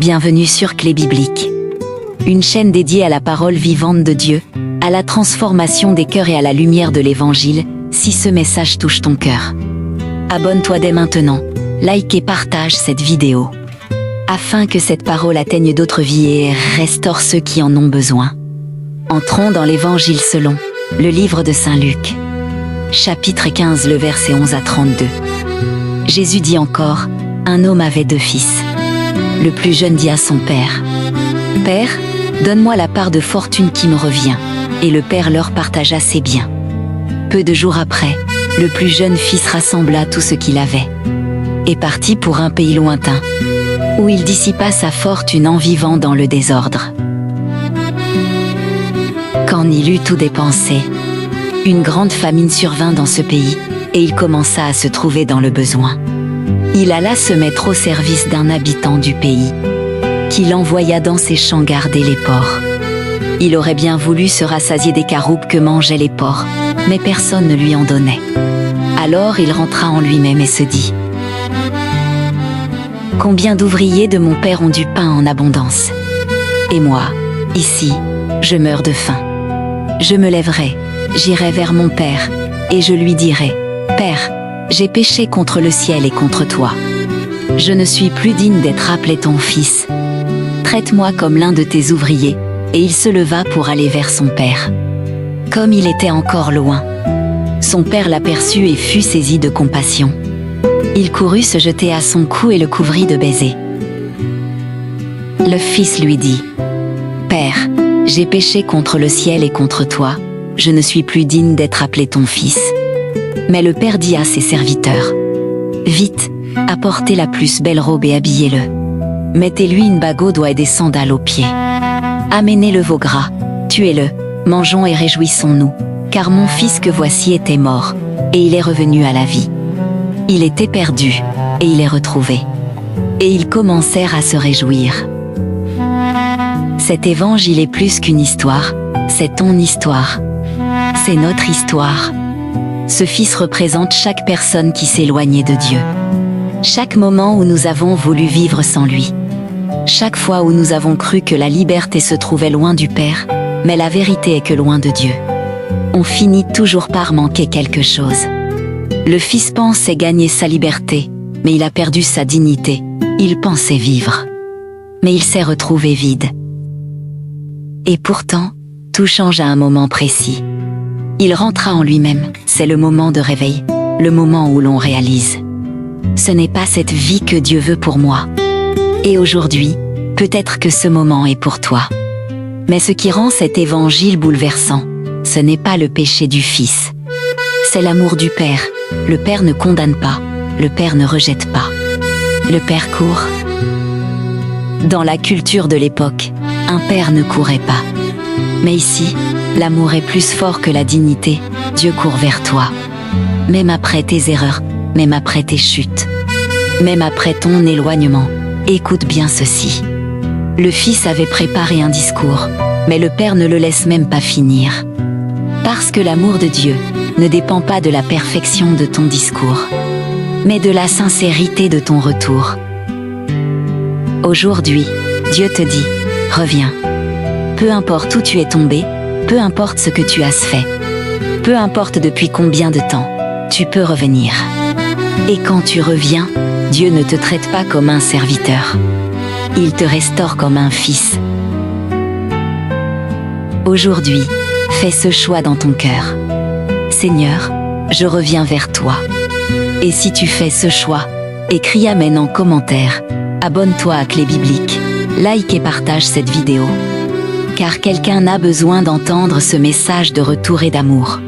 Bienvenue sur Clé Biblique, une chaîne dédiée à la parole vivante de Dieu, à la transformation des cœurs et à la lumière de l'Évangile. Si ce message touche ton cœur, abonne-toi dès maintenant, like et partage cette vidéo, afin que cette parole atteigne d'autres vies et restaure ceux qui en ont besoin. Entrons dans l'Évangile selon le livre de Saint Luc, chapitre 15, le verset 11 à 32. Jésus dit encore, un homme avait 2 fils. Le plus jeune dit à son père, « Père, donne-moi la part de fortune qui me revient. » Et le père leur partagea ses biens. Peu de jours après, le plus jeune fils rassembla tout ce qu'il avait et partit pour un pays lointain, où il dissipa sa fortune en vivant dans le désordre. Quand il eut tout dépensé, une grande famine survint dans ce pays, et il commença à se trouver dans le besoin. Il alla se mettre au service d'un habitant du pays, qui l'envoya dans ses champs garder les porcs. Il aurait bien voulu se rassasier des caroubes que mangeaient les porcs, mais personne ne lui en donnait. Alors il rentra en lui-même et se dit, « Combien d'ouvriers de mon père ont du pain en abondance? Et moi, ici, je meurs de faim. Je me lèverai, j'irai vers mon père, et je lui dirai, « Père, j'ai péché contre le ciel et contre toi. Je ne suis plus digne d'être appelé ton fils. Traite-moi comme l'un de tes ouvriers. » Et il se leva pour aller vers son père. Comme il était encore loin, son père l'aperçut et fut saisi de compassion. Il courut se jeter à son cou et le couvrit de baisers. Le fils lui dit, « Père, j'ai péché contre le ciel et contre toi, je ne suis plus digne d'être appelé ton fils. » Mais le père dit à ses serviteurs, « Vite, apportez la plus belle robe et habillez-le. Mettez-lui une bague au doigt et des sandales aux pieds. Amenez le veau gras, tuez-le, mangeons et réjouissons-nous, car mon fils que voici était mort, et il est revenu à la vie. Il était perdu, et il est retrouvé. » Et ils commencèrent à se réjouir. Cet évangile est plus qu'une histoire, c'est ton histoire. C'est notre histoire. Ce fils représente chaque personne qui s'éloignait de Dieu. Chaque moment où nous avons voulu vivre sans lui. Chaque fois où nous avons cru que la liberté se trouvait loin du Père, mais la vérité est que loin de Dieu. On finit toujours par manquer quelque chose. Le Fils pensait gagner sa liberté, mais il a perdu sa dignité. Il pensait vivre, mais il s'est retrouvé vide. Et pourtant, tout change à un moment précis. Il rentra en lui-même, c'est le moment de réveil, le moment où l'on réalise. Ce n'est pas cette vie que Dieu veut pour moi. Et aujourd'hui, peut-être que ce moment est pour toi. Mais ce qui rend cet évangile bouleversant, ce n'est pas le péché du Fils. C'est l'amour du Père. Le Père ne condamne pas, le Père ne rejette pas. Le Père court. Dans la culture de l'époque, un père ne courait pas. Mais ici, l'amour est plus fort que la dignité. Dieu court vers toi. Même après tes erreurs, même après tes chutes, même après ton éloignement. Écoute bien ceci. Le Fils avait préparé un discours, mais le Père ne le laisse même pas finir. Parce que l'amour de Dieu ne dépend pas de la perfection de ton discours, mais de la sincérité de ton retour. Aujourd'hui, Dieu te dit, reviens. Peu importe où tu es tombé, peu importe ce que tu as fait, peu importe depuis combien de temps, tu peux revenir. Et quand tu reviens, Dieu ne te traite pas comme un serviteur. Il te restaure comme un fils. Aujourd'hui, fais ce choix dans ton cœur. Seigneur, je reviens vers toi. Et si tu fais ce choix, écris Amen en commentaire. Abonne-toi à Clé Biblique, like et partage cette vidéo. Car quelqu'un a besoin d'entendre ce message de retour et d'amour.